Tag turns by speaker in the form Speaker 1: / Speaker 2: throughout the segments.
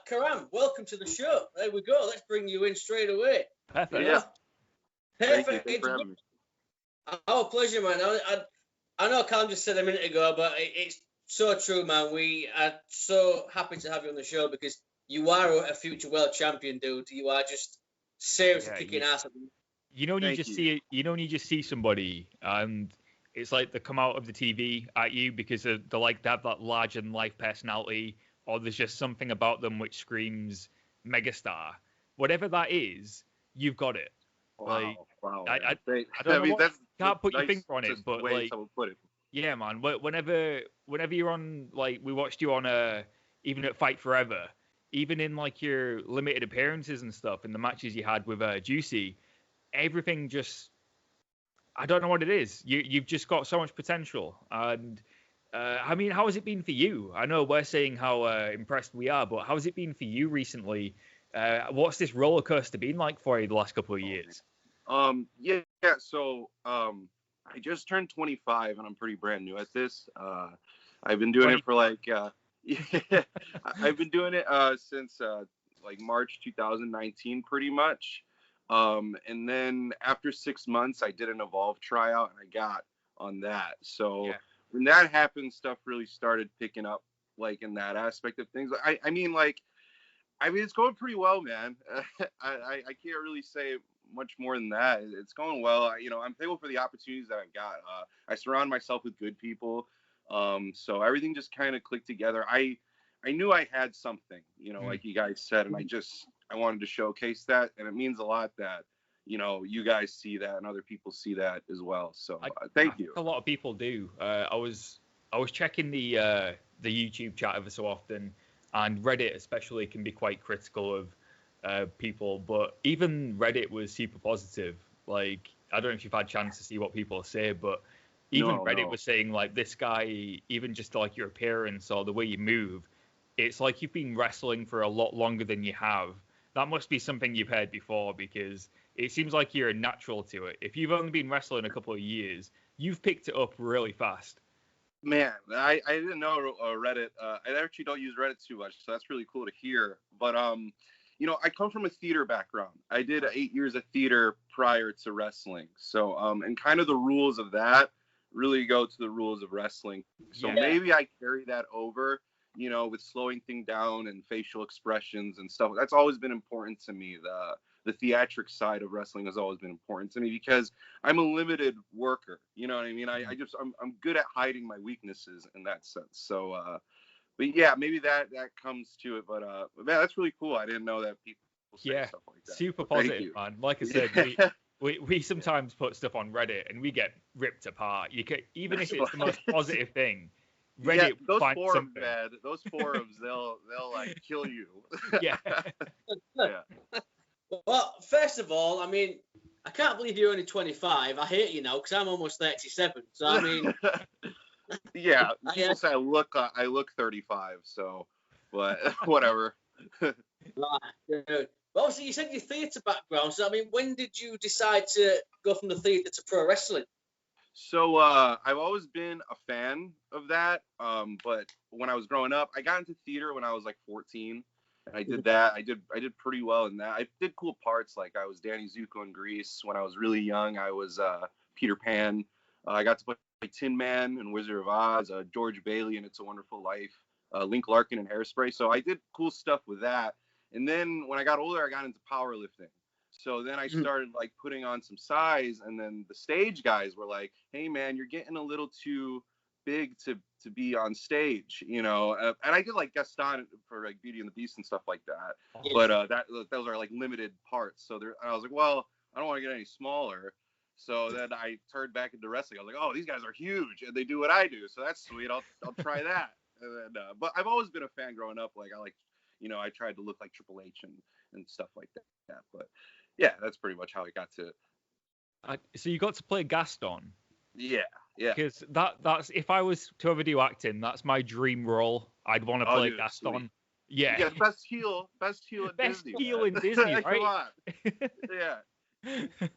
Speaker 1: Karam, welcome to the show. There we go. Let's bring you in straight away.
Speaker 2: Perfect.
Speaker 3: Yeah.
Speaker 1: Perfect.
Speaker 3: Thank you for having me.
Speaker 1: Our pleasure, man. I know Karam just said a minute ago, but it's so true, man. We are so happy to have you on the show because you are a future world champion, dude. You are just seriously kicking ass.
Speaker 2: You know when you just see somebody and it's like they come out of the TV at you because they have that larger than life personality, or there's just something about them which screams megastar. Whatever that is, you've got it.
Speaker 3: Wow.
Speaker 2: I don't know. Can't put your finger on it, but like,
Speaker 3: put it.
Speaker 2: Yeah, man. Whenever you're on, like, we watched you on even at Fight Forever, even in like your limited appearances and stuff, in the matches you had with Juicy, everything just, I don't know what it is. You've just got so much potential. And I mean, how has it been for you? I know we're saying how impressed we are, but how has it been for you recently? What's this roller coaster been like for you the last couple of years?
Speaker 3: So I just turned 25 and I'm pretty brand new at this. I've been doing it for like I've been doing it since like March 2019 pretty much. And then after 6 months I did an Evolve tryout and I got on that. So when that happened, stuff really started picking up, like in that aspect of things. I mean it's going pretty well, man. I can't really say much more than that. It's going well. I'm thankful for the opportunities that I've got. I surround myself with good people. So everything just kind of clicked together. I knew I had something, like you guys said, and I wanted to showcase that. And it means a lot that, you guys see that and other people see that as well. So thank you.
Speaker 2: A lot of people do. I was checking the YouTube chat ever so often, and Reddit especially can be quite critical of people, but even Reddit was super positive. Like, I don't know if you've had a chance to see what people say, but even Reddit was saying, like, this guy, even just like your appearance or the way you move, it's like you've been wrestling for a lot longer than you have. That must be something you've heard before, because it seems like you're natural to it. If you've only been wrestling a couple of years, you've picked it up really fast.
Speaker 3: Man, I didn't know Reddit. I actually don't use Reddit too much, so that's really cool to hear. But I come from a theater background. I did 8 years of theater prior to wrestling. So and kind of the rules of that really go to the rules of wrestling. So maybe I carry that over, with slowing things down and facial expressions and stuff. That's always been important to me. The theatric side of wrestling has always been important to me because I'm a limited worker. You know what I mean? I'm good at hiding my weaknesses in that sense. So, but yeah, maybe that comes to it. But man, that's really cool. I didn't know that people say stuff like that.
Speaker 2: Super positive, man. Like I said, we sometimes put stuff on Reddit and we get ripped apart. You can, even if it's the most positive thing. Reddit,
Speaker 3: those forums, man. Those forums, they'll like kill you.
Speaker 2: Yeah.
Speaker 1: Well, first of all, I mean, I can't believe you're only 25. I hate you now because I'm almost 37. So I mean,
Speaker 3: yeah, people say I look 35. So, but whatever.
Speaker 1: Well, obviously, you said your theatre background. So I mean, when did you decide to go from the theatre to pro wrestling?
Speaker 3: So I've always been a fan of that. But when I was growing up, I got into theater when I was like 14. And I did that. I did pretty well in that. I did cool parts, like I was Danny Zuko in Grease. When I was really young, I was Peter Pan. I got to play Tin Man in Wizard of Oz, George Bailey in It's a Wonderful Life, Link Larkin in Hairspray. So I did cool stuff with that. And then when I got older, I got into powerlifting. So then I started like putting on some size, and then the stage guys were like, "Hey man, you're getting a little too big to be on stage," and I did like guest on for like Beauty and the Beast and stuff like that. But those are like limited parts. So I was like, well, I don't want to get any smaller. So then I turned back into wrestling. I was like, oh, these guys are huge and they do what I do, so that's sweet. I'll try that. And then, but I've always been a fan growing up. Like I tried to look like Triple H and stuff like that. But yeah, that's pretty much how I got to it.
Speaker 2: So you got to play Gaston.
Speaker 3: Yeah.
Speaker 2: Because that's if I was to ever do acting, that's my dream role. I'd want to play Gaston. Sweet.
Speaker 3: Yeah, best heel in Disney.
Speaker 2: Best heel in Disney, right?
Speaker 3: Come on. Yeah.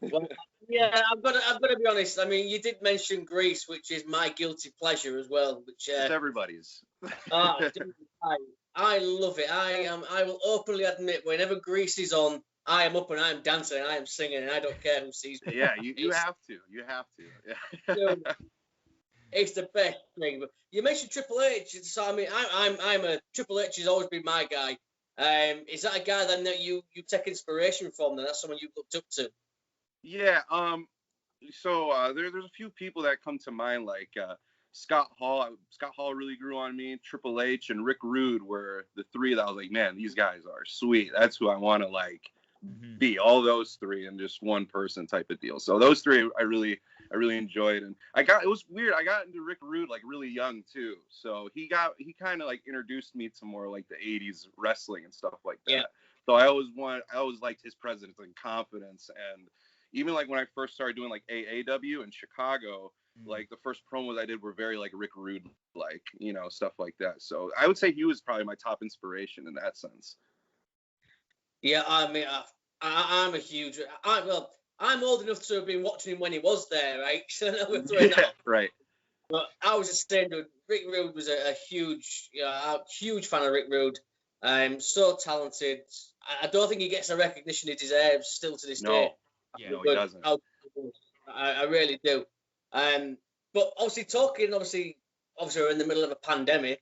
Speaker 1: Well, yeah, I've got to be honest. I mean, you did mention Grease, which is my guilty pleasure as well. Which
Speaker 3: it's everybody's.
Speaker 1: I love it. I will openly admit, whenever Grease is on, I am up and I am dancing and I am singing and I don't care who sees me.
Speaker 3: Yeah, you have to. You have to. Yeah.
Speaker 1: It's the best thing. But you mentioned Triple H, so I mean, I'm a Triple H has always been my guy. Is that a guy then that you take inspiration from? Then that's someone you looked up to.
Speaker 3: Yeah. So there's a few people that come to mind, like Scott Hall. Scott Hall really grew on me. Triple H and Rick Rude were the three that I was like, man, these guys are sweet. That's who I want to like be. All those three in just one person type of deal. So those three I really enjoyed. And it was weird. I got into Rick Rude like really young too. So he kind of like introduced me to more like the 80s wrestling and stuff like that.
Speaker 1: Yeah.
Speaker 3: So I always liked his presence and confidence. And even like when I first started doing like AAW in Chicago, like the first promos I did were very like Rick Rude, like, you know, stuff like that. So I would say he was probably my top inspiration in that sense.
Speaker 1: Yeah, I mean, I'm a huge. I'm old enough to have been watching him when he was there, right? So we're throwing that.
Speaker 3: Right.
Speaker 1: But I was just saying, dude, Rick Rude was a huge fan of Rick Rude. So talented. I don't think he gets the recognition he deserves still to this day.
Speaker 3: Yeah, no, he doesn't.
Speaker 1: I really do. But obviously we're in the middle of a pandemic.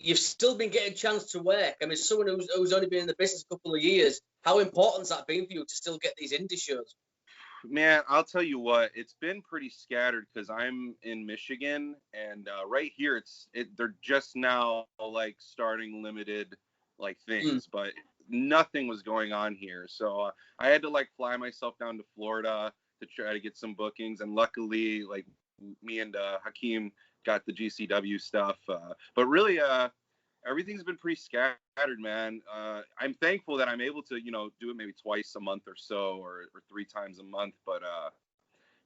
Speaker 1: You've still been getting a chance to work. I mean, someone who's only been in the business a couple of years, how important's that been for you to still get these indie shows?
Speaker 3: Man, I'll tell you what, it's been pretty scattered because I'm in Michigan, and right here they're just now like starting limited like things, but nothing was going on here. So I had to like fly myself down to Florida to try to get some bookings, and luckily like me and Hakim got the GCW stuff. But really, everything's been pretty scattered, man. I'm thankful that I'm able to, you know, do it maybe twice a month or so, or 3 times a month. But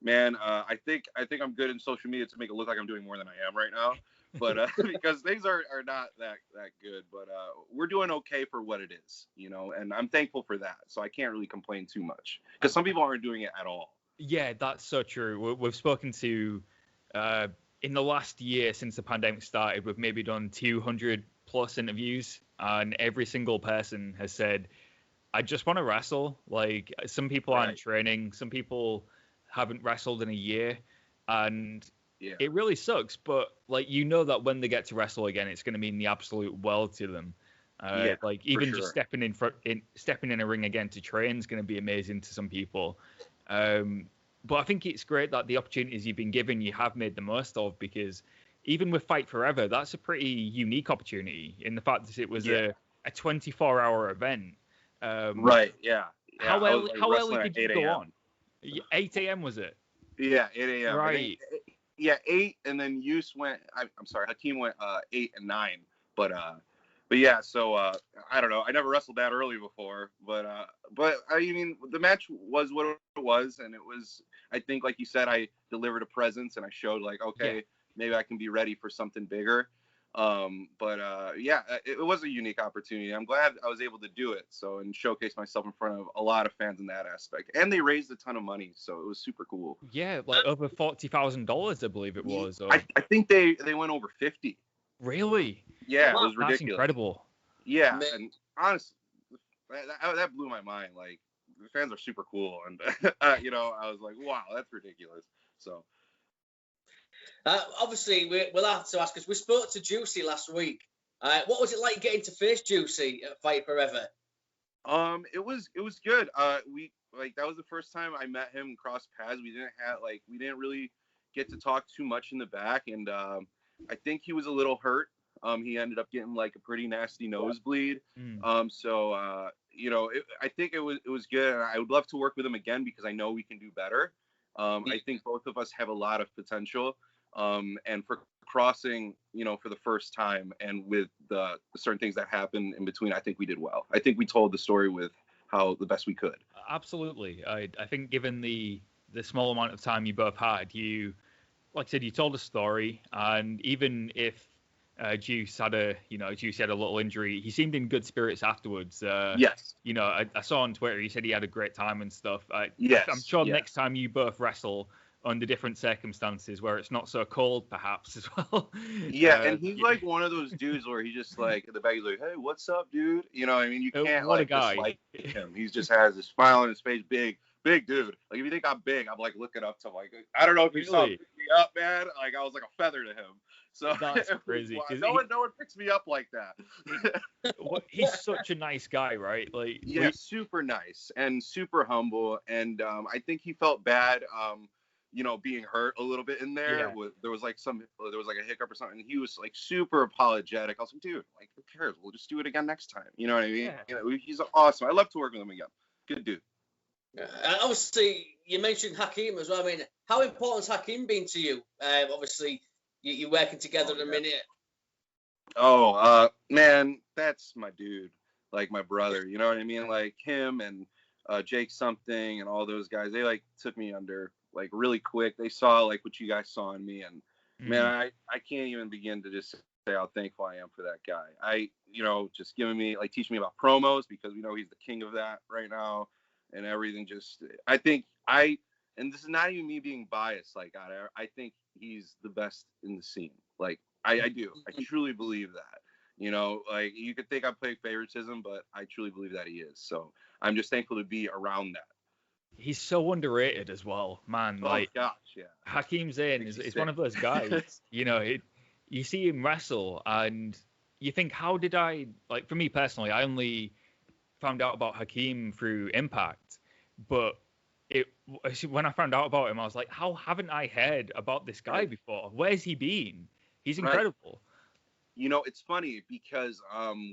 Speaker 3: man, I think I'm good in social media to make it look like I'm doing more than I am right now. But because things are not that good. But we're doing okay for what it is, you know, and I'm thankful for that. So I can't really complain too much because some people aren't doing it at all.
Speaker 2: Yeah, that's so true. We've spoken to, in the last year since the pandemic started, we've maybe done 200 plus interviews, and every single person has said, I just want to wrestle. Like, some people aren't training, some people haven't wrestled in a year, and it really sucks. But like, you know that when they get to wrestle again, it's going to mean the absolute world to them. Like, even just stepping in a ring again to train is going to be amazing to some people. But I think it's great that the opportunities you've been given, you have made the most of, because even with Fight Forever, that's a pretty unique opportunity in the fact that it was a 24-hour event.
Speaker 3: Right. Yeah.
Speaker 2: How early did you go on? 8 a.m. was it?
Speaker 3: Yeah, 8 a.m.
Speaker 2: Right.
Speaker 3: 8, and then Yus went. I'm sorry, Hakim went 8 and 9. But yeah. So I don't know. I never wrestled that early before. But I mean, the match was what it was, and it was. I think, like you said, I delivered a presence, and I showed like, okay, maybe I can be ready for something bigger. But it was a unique opportunity. I'm glad I was able to do it. And showcase myself in front of a lot of fans in that aspect. And they raised a ton of money, so it was super cool.
Speaker 2: Yeah, like over $40,000, I believe it was. Or...
Speaker 3: I think they went over 50.
Speaker 2: really?
Speaker 3: Yeah, it was ridiculous.
Speaker 2: That's incredible.
Speaker 3: Yeah, and honestly, that blew my mind. Like, the fans are super cool, and you know, I was like, wow, that's ridiculous. So.
Speaker 1: Obviously, we'll have to ask, because we spoke to Juicy last week. What was it like getting to face Juicy at Fight Forever?
Speaker 3: It was good. That was the first time I met him and crossed paths. We didn't really get to talk too much in the back, and I think he was a little hurt. He ended up getting like a pretty nasty nosebleed. You know, I think it was good. And I would love to work with him again because I know we can do better. I think both of us have a lot of potential. And for crossing, you know, for the first time, and with the certain things that happened in between, I think we did well. I think we told the story with how the best we could.
Speaker 2: Absolutely. I think given the small amount of time you both had, like I said, you told a story, and even if Juice had a little injury, he seemed in good spirits afterwards.
Speaker 3: Yes.
Speaker 2: You know, I saw on Twitter, he said he had a great time and stuff.
Speaker 3: Yes.
Speaker 2: I'm sure next time you both wrestle, under different circumstances where it's not so cold, perhaps, as well.
Speaker 3: Yeah, and he's like one of those dudes where he just like in the back he's like, "Hey, what's up, dude?" You know, I mean, you can't
Speaker 2: what a
Speaker 3: like
Speaker 2: guy.
Speaker 3: dislike him. He just has this smile on his face, big dude. Like if you think I'm big, I'm like looking up to him. Like I don't know if you saw him pick me up, man. Like I was like a feather to him. So
Speaker 2: that's crazy.
Speaker 3: No one picks me up like that.
Speaker 2: He's such a nice guy, right? Like
Speaker 3: yeah, super nice and super humble. And I think he felt bad. You know, being hurt a little bit in there. Yeah. There was like a hiccup or something. He was like super apologetic. I was like, dude, like who cares? We'll just do it again next time. You know what I mean? Yeah. You know, he's awesome. I love to work with him again. Good dude.
Speaker 1: Obviously, you mentioned Hakim as well. I mean, how important has Hakim been to you? Obviously, you're working together in a minute.
Speaker 3: Oh, man, that's my dude. Like my brother. You know what I mean? Like him and Jake something and all those guys. They like took me under. Like really quick, they saw like what you guys saw in me, and man, I can't even begin to just say how thankful I am for that guy. Just giving me like teaching me about promos because we know he's the king of that right now, and everything. And this is not even me being biased. Like I think he's the best in the scene. Like I do. I truly believe that. You know, like you could think I play favoritism, but I truly believe that he is. So I'm just thankful to be around that.
Speaker 2: He's so underrated as well, man.
Speaker 3: Oh gosh, yeah.
Speaker 2: Hakim Zane is one of those guys. You know, you see him wrestle, and you think, how did I? Like for me personally, I only found out about Hakim through Impact, but when I found out about him, I was like, how haven't I heard about this guy before? Where's he been? He's incredible.
Speaker 3: Right. You know, it's funny because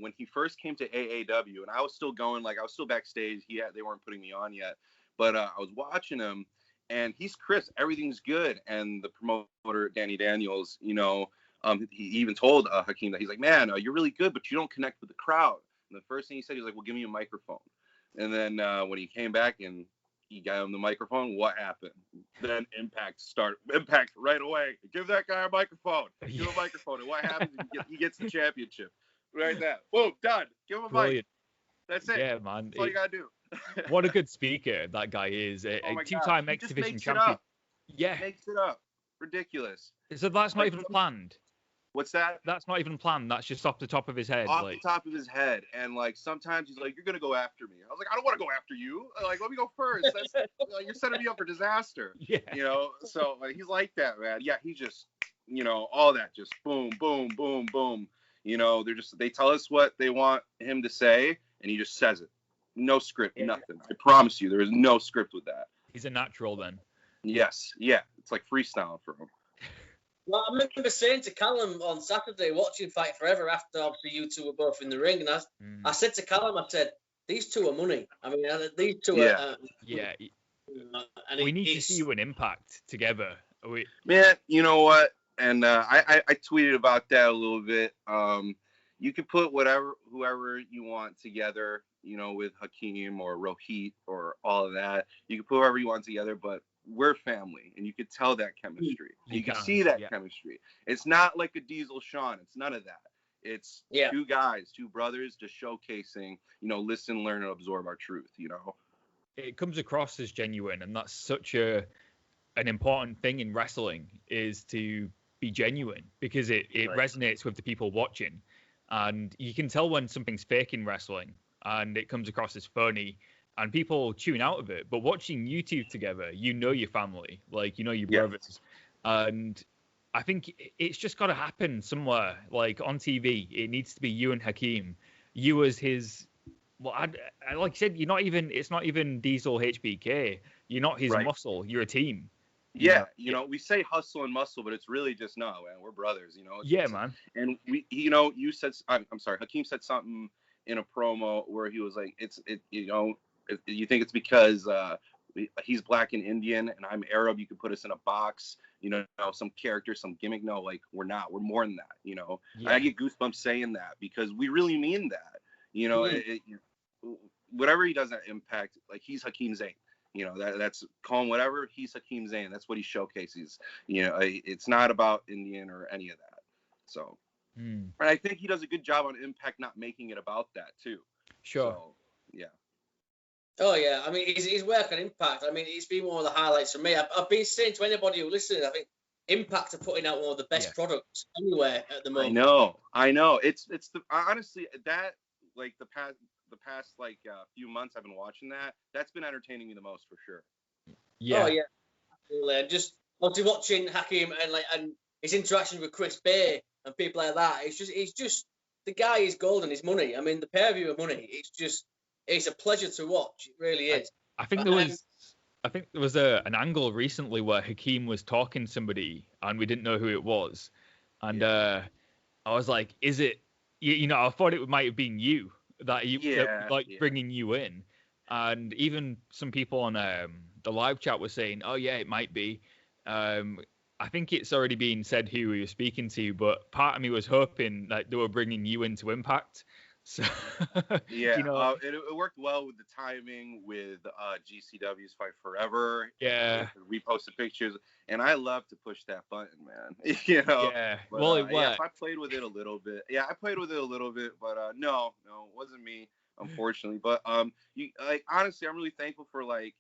Speaker 3: when he first came to AAW, and I was still going, like I was still backstage. They weren't putting me on yet. But I was watching him, and he's crisp. Everything's good. And the promoter, Danny Daniels, you know, he even told Hakim that he's like, man, you're really good, but you don't connect with the crowd. And the first thing he said, he was like, well, give me a microphone. And then when he came back and he got him the microphone, what happened? Then Impact right away. Give that guy a microphone. Give him a microphone. And what happens? He gets the championship. Right there. Boom, done. Give him a mic. That's it.
Speaker 2: Yeah, man.
Speaker 3: That's all you got to do.
Speaker 2: What a good speaker that guy is. A two-time X Division champion. Yeah.
Speaker 3: Makes it up. Ridiculous.
Speaker 2: So that's not even planned.
Speaker 3: What's that?
Speaker 2: That's not even planned. That's just off the top of his head.
Speaker 3: Off the top of his head. And like sometimes he's like, you're going to go after me. I was like, I don't want to go after you. Like, let me go first. That's like, you're setting me up for disaster.
Speaker 2: Yeah.
Speaker 3: You know, so like he's like that, man. Yeah, he just, you know, all that just boom, boom, boom, boom. You know, they tell us what they want him to say, and he just says it. No script, nothing. I promise you, there is no script with that.
Speaker 2: He's a natural then.
Speaker 3: Yes, yeah. It's like freestyling for him.
Speaker 1: Well, I remember saying to Callum on Saturday, watching Fight Forever, after obviously you two were both in the ring, and I said to Callum, I said, these two are money. I mean, these two are...
Speaker 2: yeah. And we need to see you in Impact together.
Speaker 3: Man, you know what? And I tweeted about that a little bit. You could put whoever you want together, you know, with Hakim or Rohit or all of that. You can put whoever you want together, but we're family, and you could tell that chemistry. You can see that chemistry. It's not like a Diesel Shawn. It's none of that. It's two guys, two brothers, just showcasing, you know, listen, learn, and absorb our truth, you know.
Speaker 2: It comes across as genuine, and that's such an important thing in wrestling, is to be genuine, because it resonates with the people watching. And you can tell when something's fake in wrestling and it comes across as phony and people tune out of it. But watching you two together, you know your family, like, you know your brothers. And I think it's just got to happen somewhere, like on TV. It needs to be you and Hakim. You as his, well, I like I said, it's not even Diesel HBK. You're not his muscle. You're a team.
Speaker 3: Yeah, you know, we say hustle and muscle, but it's really just man, we're brothers, you know.
Speaker 2: Man.
Speaker 3: And we, you know, I'm sorry, Hakim said something in a promo where he was like, you know, you think it's because he's black and Indian and I'm Arab, you could put us in a box, you know, some character, some gimmick. No, like we're not. We're more than that, you know. I get goosebumps saying that because we really mean that, you know. Whatever he does at Impact, like he's Hakim Zane. You know, that's call him whatever. He's Hakim Zane. That's what he showcases. You know, it's not about Indian or any of that. So, and I think he does a good job on Impact not making it about that too.
Speaker 2: Sure.
Speaker 3: So, yeah.
Speaker 1: Oh yeah, I mean his work on Impact. I mean it's been one of the highlights for me. I've been saying to anybody who listens, I think Impact are putting out one of the best products anywhere at the moment.
Speaker 3: I know. It's the honestly that like the past like few months I've been watching that. That's been entertaining me the most for sure.
Speaker 1: Yeah. Oh yeah, absolutely. And just watching Hakim and his interaction with Chris Bay and people like that. It's just the guy is golden. His money. I mean the pair-view of money. It's a pleasure to watch. It really is.
Speaker 2: I think there was an angle recently where Hakim was talking to somebody and we didn't know who it was, and I was like, "Is it?" I thought it might have been you bringing you in, and even some people on the live chat were saying, "Oh yeah, it might be." I think it's already been said who we were speaking to, but part of me was hoping that they were bringing you into Impact. So
Speaker 3: it worked well with the timing with GCW's Fight Forever.
Speaker 2: Yeah,
Speaker 3: we posted pictures, and I love to push that button, man.
Speaker 2: Yeah.
Speaker 3: But,
Speaker 2: well, it worked.
Speaker 3: I played with it a little bit. Yeah, I played with it a little bit, but no, it wasn't me, unfortunately. But honestly, I'm really thankful for like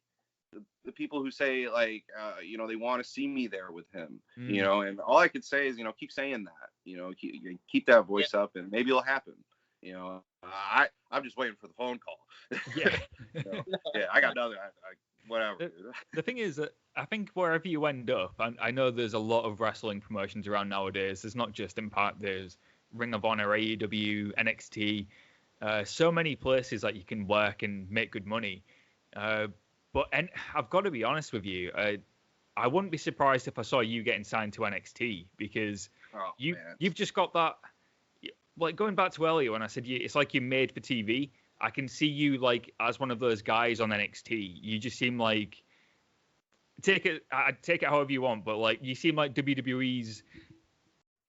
Speaker 3: the people who say like they want to see me there with him. And all I could say is keep saying that. Keep that voice up, and maybe it'll happen. I'm just waiting for the phone call.
Speaker 2: Yeah.
Speaker 3: I got nothing. Whatever.
Speaker 2: The thing is that I think wherever you end up, I know there's a lot of wrestling promotions around nowadays. There's not just Impact. There's Ring of Honor, AEW, NXT. So many places that you can work and make good money. But I've got to be honest with you. I wouldn't be surprised if I saw you getting signed to NXT because you've just got that. Like going back to earlier when I said it's like you're made for TV. I can see you like as one of those guys on NXT. You just seem like take it however you want, but like you seem like WWE's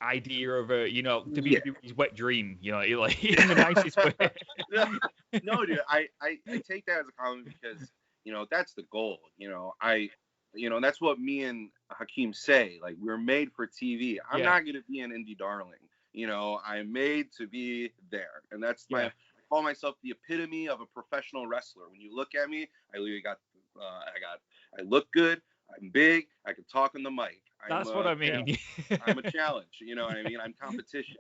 Speaker 2: idea of WWE's wet dream. You're like in the nicest way.
Speaker 3: No, dude, I take that as a compliment because that's the goal. That's what me and Hakim say. Like we're made for TV. I'm not gonna be an indie darling. I'm made to be there, and that's I call myself the epitome of a professional wrestler. When you look at me, I literally I look good. I'm big. I can talk on the mic.
Speaker 2: That's what I mean.
Speaker 3: I'm a challenge. You know what I mean? I'm competition.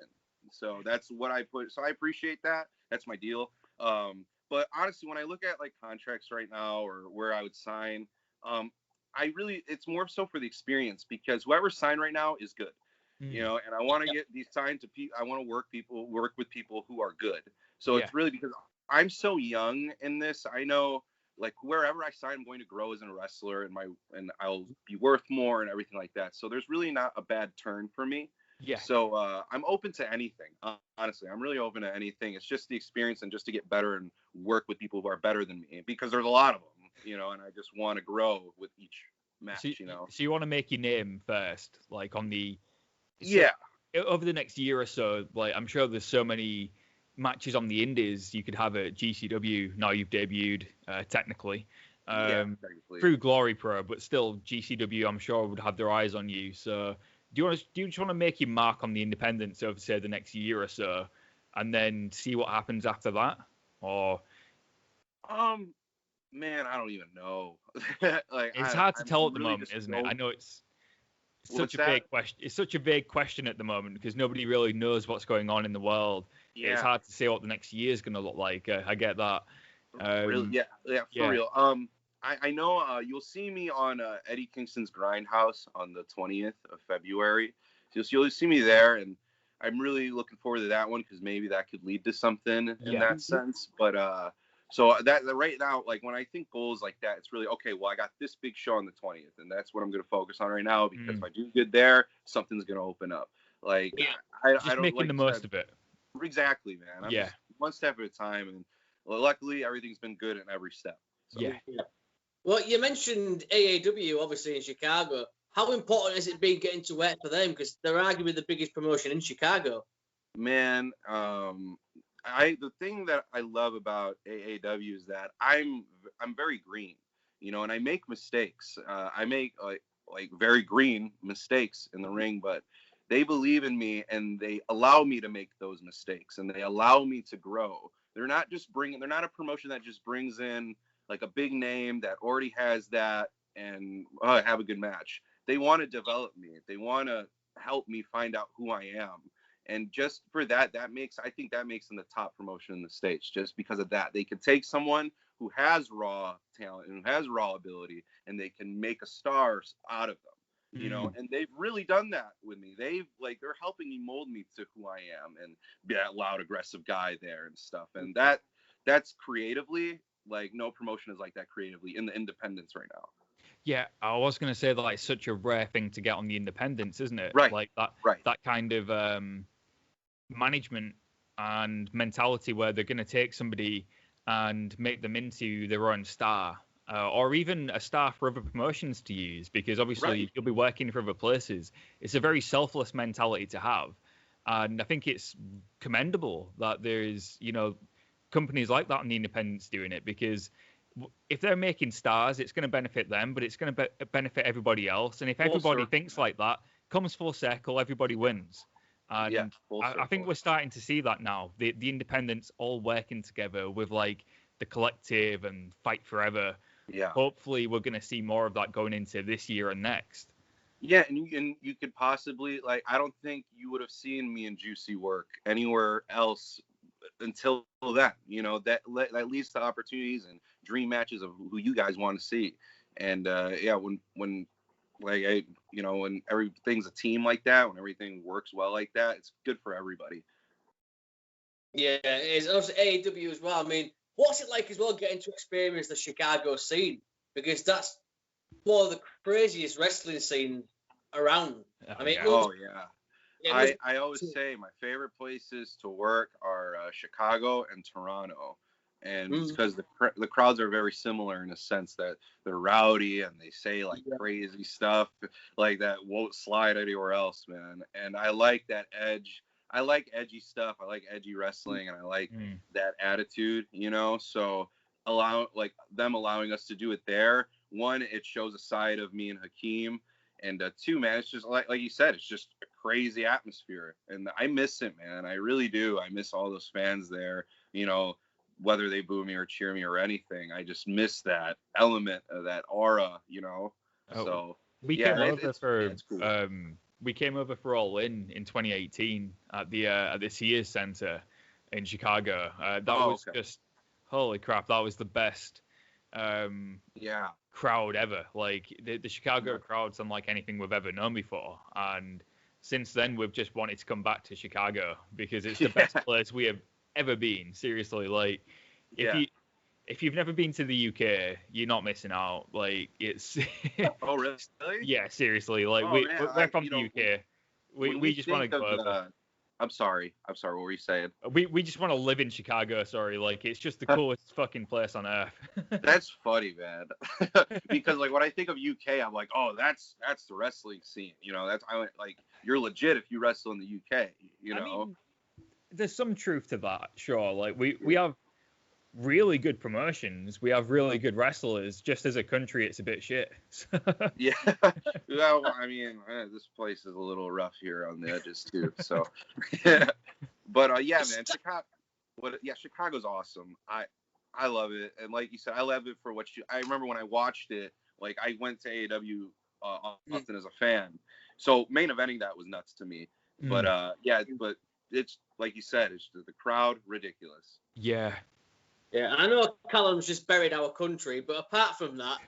Speaker 3: So that's what I put. So I appreciate that. That's my deal. But honestly, when I look at like contracts right now or where I would sign, it's more so for the experience because whoever signed right now is good. And I want to get these signed to people. I want to work with people who are good. So it's really because I'm so young in this. I know like wherever I sign, I'm going to grow as a wrestler and I'll be worth more and everything like that. So there's really not a bad turn for me.
Speaker 2: Yeah.
Speaker 3: So I'm open to anything. Honestly, I'm really open to anything. It's just the experience and just to get better and work with people who are better than me because there's a lot of them, and I just want to grow with each match,
Speaker 2: So you want to make your name first, like on the over the next year or so. Like I'm sure there's so many matches on the indies you could have at GCW. Now you've debuted technically through Glory Pro, but still GCW I'm sure would have their eyes on you. So do you just want to make your mark on the independents over say the next year or so, and then see what happens after that, or?
Speaker 3: Man, I don't even know.
Speaker 2: It's hard to tell at the moment, isn't it? I know it's such a vague question. It's such a vague question at the moment because nobody really knows what's going on in the world. Yeah. It's hard to say what the next year is going to look like. I get that.
Speaker 3: Really? For real. I know you'll see me on Eddie Kingston's Grindhouse on the 20th of February. So you'll see me there, and I'm really looking forward to that one because maybe that could lead to something in that sense. But so that right now, like when I think goals like that, it's really okay. Well, I got this big show on the 20th, and that's what I'm going to focus on right now because if I do good there, something's going to open up. Like I don't
Speaker 2: making
Speaker 3: like
Speaker 2: the most of it.
Speaker 3: Exactly, man. I'm just one step at a time, and luckily everything's been good in every step. So.
Speaker 1: Yeah. Well, you mentioned AAW obviously in Chicago. How important has it been getting to work for them? Because they're arguably the biggest promotion in Chicago.
Speaker 3: Man, the thing that I love about AAW is that I'm very green, and I make mistakes. I make like very green mistakes in the ring, but they believe in me and they allow me to make those mistakes and they allow me to grow They're not a promotion that just brings in like a big name that already has that and have a good match. They want to develop me. They want to help me find out who I am. And just for that, I think that makes them the top promotion in the States, just because of that. They can take someone who has raw talent and who has raw ability, and they can make a star out of them, you know, and they've really done that with me. They're helping me mold me to who I am and be that loud, aggressive guy there and stuff. And that's creatively, like, no promotion is like that creatively in the independents right now.
Speaker 2: Yeah, I was going to say that it's such a rare thing to get on the independents, isn't it?
Speaker 3: Right.
Speaker 2: Like that, that kind of management and mentality where they're going to take somebody and make them into their own star, or even a star for other promotions to use, because obviously you'll be working for other places. It's a very selfless mentality to have. And I think it's commendable that there's, you know, companies like that on the independents doing it, because if they're making stars, it's going to benefit them, but it's going to benefit everybody else. And if everybody thinks like that, comes full circle, everybody wins. And I think we're starting to see that now. The independents all working together with like the collective and Fight Forever.
Speaker 3: Yeah.
Speaker 2: Hopefully we're going to see more of that going into this year and next.
Speaker 3: Yeah, and you could possibly, like, I don't think you would have seen me and Juicy work anywhere else until then, you know, that leads to opportunities and dream matches of who you guys want to see. And when when everything's a team like that, when everything works well like that, it's good for everybody.
Speaker 1: Yeah, it is. And also AEW as well. I mean, what's it like as well getting to experience the Chicago scene? Because that's one of the craziest wrestling scenes around. I mean,
Speaker 3: I always say my favorite places to work are Chicago and Toronto, and it's because the crowds are very similar in a sense that they're rowdy and they say like crazy stuff like that won't slide anywhere else, man. And I like that edge. I like edgy stuff. I like edgy wrestling, and I like that attitude, you know. So allowing us to do it there. One, it shows a side of me and Hakim. And two, man, it's just like you said, it's just a crazy atmosphere. And I miss it, man. I really do. I miss all those fans there, you know, whether they boo me or cheer me or anything. I just miss that element of that aura, you know. So
Speaker 2: we came over for All In 2018 at the Sears Center in Chicago. Just holy crap, that was the best crowd ever. Like the Chicago crowd's unlike anything we've ever known before, and since then we've just wanted to come back to Chicago because it's the best place we have ever been. Seriously, like if you've never been to the UK, you're not missing out. Like it's
Speaker 3: oh really?
Speaker 2: Yeah, seriously, like we're from the UK. We just want to go over.
Speaker 3: I'm sorry. What were you saying?
Speaker 2: We just want to live in Chicago. Sorry, like it's just the coolest fucking place on earth.
Speaker 3: That's funny, man. Because like when I think of UK, I'm like, oh, that's the wrestling scene. You know, like you're legit if you wrestle in the UK. You know, I mean,
Speaker 2: there's some truth to that, sure. Like we have really good promotions. We have really good wrestlers. Just as a country, it's a bit shit.
Speaker 3: Yeah. Well, I mean, this place is a little rough here on the edges too. So, but man, Chicago's awesome. I love it, and like you said, I love it for what I remember when I watched it. Like I went to AEW often as a fan, so main eventing that was nuts to me. But but it's like you said, it's the crowd ridiculous.
Speaker 2: Yeah.
Speaker 1: Yeah, I know Callum's just buried our country, but apart from that,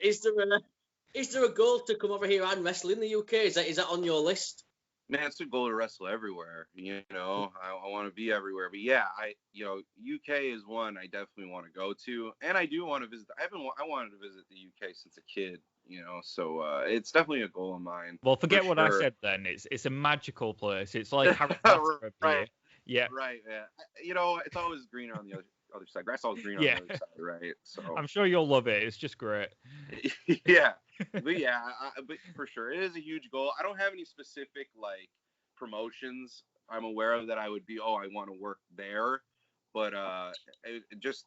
Speaker 1: is there a goal to come over here and wrestle in the UK? Is that on your list?
Speaker 3: Man, it's a goal to wrestle everywhere. You know, I want to be everywhere. But yeah, UK is one I definitely want to go to, and I do want to visit. I wanted to visit the UK since a kid. You know, so it's definitely a goal of mine.
Speaker 2: Well, forget what I said then. It's a magical place. It's like Harry Potter.
Speaker 3: Right.
Speaker 2: Yeah.
Speaker 3: Right. Yeah. You know, it's always greener on the other side. Grass always greener on the other side, right? So
Speaker 2: I'm sure you'll love it. It's just great.
Speaker 3: Yeah. But but for sure, it is a huge goal. I don't have any specific like promotions I'm aware of that I would be. Oh, I want to work there, but just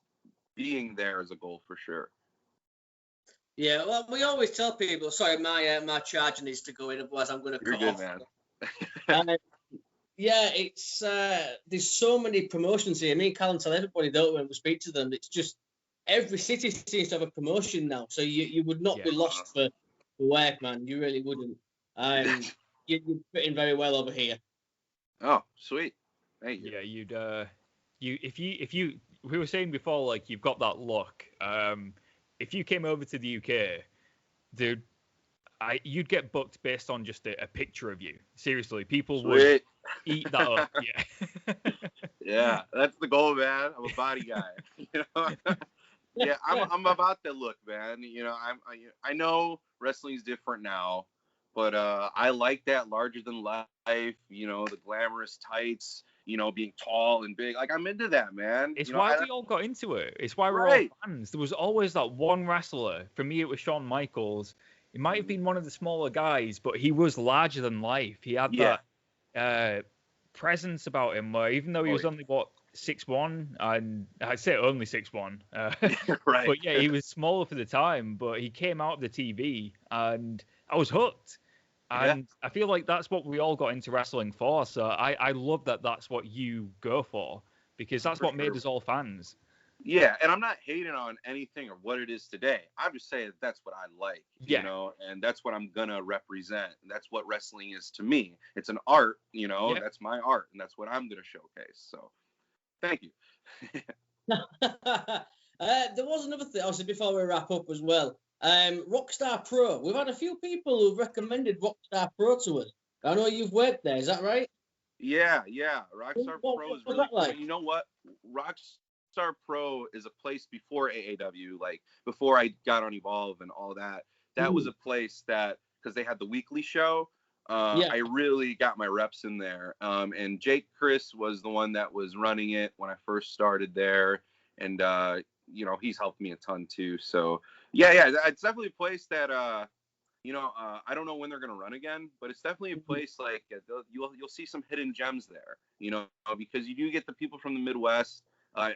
Speaker 3: being there is a goal for sure. Yeah,
Speaker 1: well, we always tell people. Sorry, my charger needs to go in, otherwise I'm going to cut off.
Speaker 3: You're good, man.
Speaker 1: Yeah, it's there's so many promotions here. Me and Callum tell everybody, don't we, when we speak to them, it's just every city seems to have a promotion now. So you would not be lost for work, man. You really wouldn't. You're fitting very well over here.
Speaker 3: Oh, sweet. Thank you.
Speaker 2: Yeah, if you we were saying before, like, you've got that look. If you came over to the UK, you'd get booked based on just a picture of you. Seriously, people would eat that up. Yeah.
Speaker 3: Yeah, that's the goal, man. I'm a body guy. You know? Yeah, I'm about that look, man. You know, I know wrestling's different now, but I like that larger than life. You know, the glamorous tights. You know, being tall and big. Like, I'm into that, man.
Speaker 2: It's
Speaker 3: you know,
Speaker 2: why we all got into it. It's why we're all fans. There was always that one wrestler. For me, it was Shawn Michaels. He might have been one of the smaller guys, but he was larger than life. He had that presence about him where, even though he was only, 6'1", and I'd say only 6'1",
Speaker 3: right.
Speaker 2: But yeah, he was smaller for the time, but he came out of the TV, and I was hooked. And I feel like that's what we all got into wrestling for. So I love that that's what you go for, because that's what made us all fans.
Speaker 3: Yeah, and I'm not hating on anything or what it is today. I'm just saying that's what I like, you know, and that's what I'm going to represent. And that's what wrestling is to me. It's an art, you know, that's my art, and that's what I'm going to showcase. So thank you.
Speaker 1: There was another thing, obviously, before we wrap up as well. Rockstar Pro. We've had a few people who've recommended Rockstar Pro to us. I know you've worked there. Is that right?
Speaker 3: Yeah. Rockstar Pro is really cool. Like? You know what? Rockstar Pro is a place before AAW, like before I got on Evolve and all that. That was a place that, because they had the weekly show, I really got my reps in there. And Jake Chris was the one that was running it when I first started there. And, you know, he's helped me a ton too. So yeah, it's definitely a place that, you know, I don't know when they're going to run again, but it's definitely a place like you'll see some hidden gems there, you know, because you do get the people from the Midwest,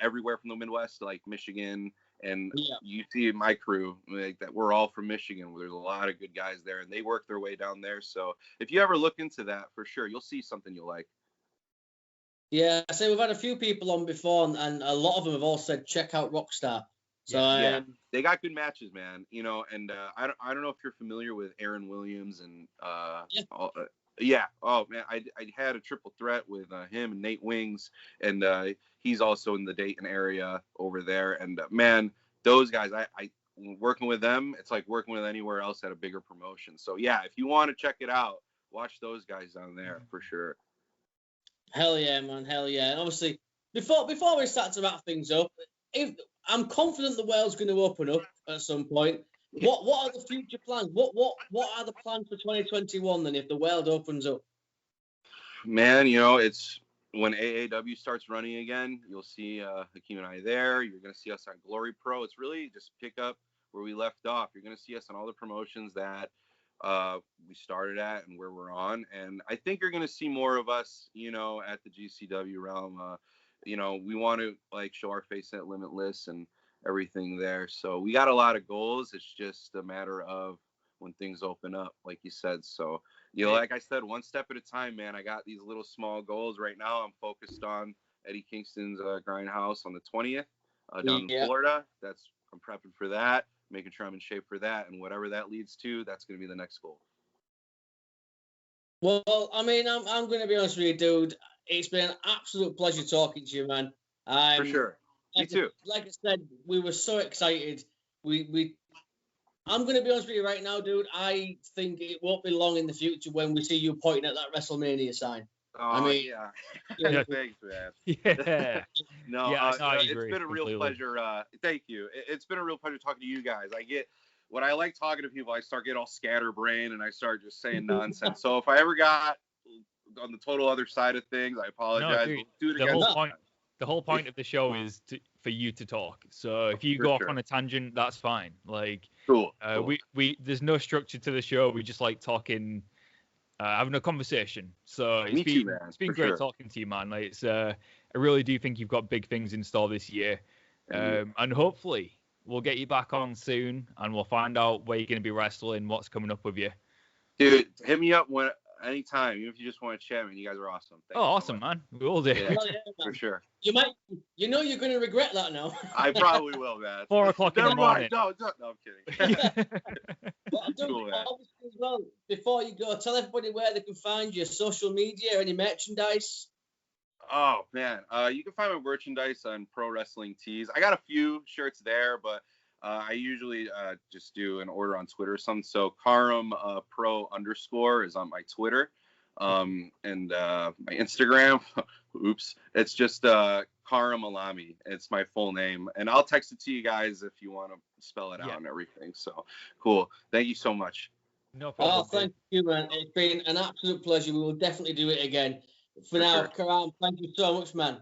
Speaker 3: everywhere from the Midwest, like Michigan, and you see my crew, like, that we're all from Michigan. There's a lot of good guys there, and they work their way down there. So if you ever look into that, for sure, you'll see something you'll like.
Speaker 1: Yeah, I say we've had a few people on before, and a lot of them have all said check out Rockstar. So
Speaker 3: they got good matches, man. You know, and I don't know if you're familiar with Aaron Williams and oh man, I had a triple threat with him and Nate Wings, and he's also in the Dayton area over there. And man, those guys, I working with them, it's like working with anywhere else at a bigger promotion. So yeah, if you want to check it out, watch those guys down there for sure.
Speaker 1: Hell yeah, man, hell yeah. And obviously, before we start to wrap things up, if I'm confident the world's going to open up at some point, what are the future plans? What are the plans for 2021 then, if the world opens up?
Speaker 3: Man, you know, it's when AAW starts running again, you'll see Hakim and I there. You're going to see us on Glory Pro. It's really just pick up where we left off. You're going to see us on all the promotions that we started at and where we're on. And I think you're going to see more of us, you know, at the GCW realm. You know, we want to like show our face at Limitless and everything there. So we got a lot of goals. It's just a matter of when things open up, like you said. So, you know, like I said, one step at a time, man. I got these little small goals right now. I'm focused on Eddie Kingston's Grindhouse on the 20th down in Florida. I'm prepping for that, making sure I'm in shape for that. And whatever that leads to, that's going to be the next goal.
Speaker 1: Well, I mean, I'm going to be honest with you, dude. It's been an absolute pleasure talking to you, man.
Speaker 3: For sure. Me too.
Speaker 1: Like I said, we were so excited. I'm going to be honest with you right now, dude. I think it won't be long in the future when we see you pointing at that WrestleMania sign.
Speaker 3: Oh, I mean, yeah. Thanks, man.
Speaker 2: Yeah.
Speaker 3: It's been a real pleasure. Thank you. It's been a real pleasure talking to you guys. When I like talking to people, I start getting all scatterbrained and I start just saying nonsense. So if I ever got on the total other side of things, I apologize.
Speaker 2: Dude,
Speaker 3: we'll do it again.
Speaker 2: The whole point of the show is for you to talk. So if you go off on a tangent, that's fine. Like,
Speaker 3: cool.
Speaker 2: We there's no structure to the show. We just like talking, having a conversation. So it's been great talking to you, man. Like, I really do think you've got big things in store this year, and hopefully we'll get you back on soon, and we'll find out where you're going to be wrestling, what's coming up with you.
Speaker 3: Dude, hit me up when Anytime, even if you just want to chat, man. You guys are awesome. Thank
Speaker 2: Oh,
Speaker 3: you so
Speaker 2: awesome,
Speaker 3: much.
Speaker 2: man. We all do.
Speaker 3: Yeah, for sure.
Speaker 1: You know you're going to regret that now.
Speaker 3: I probably will, man.
Speaker 2: 4 o'clock in the morning.
Speaker 3: No, I'm kidding.
Speaker 1: But I'm doing,
Speaker 3: Cool, man.
Speaker 1: obviously as well, before you go, tell everybody where they can find your social media, any merchandise.
Speaker 3: Oh man, you can find my merchandise on Pro Wrestling Tees. I got a few shirts there, but I usually just do an order on Twitter or something. So Karam Pro _ is on my Twitter, and my Instagram. Oops, it's just Karam Alami. It's my full name, and I'll text it to you guys if you want to spell it out and everything. So cool. Thank you so much.
Speaker 2: No problem.
Speaker 1: Oh, thank you, man. It's been an absolute pleasure. We will definitely do it again. For now,
Speaker 3: sure.
Speaker 1: Karam, thank you so much, man.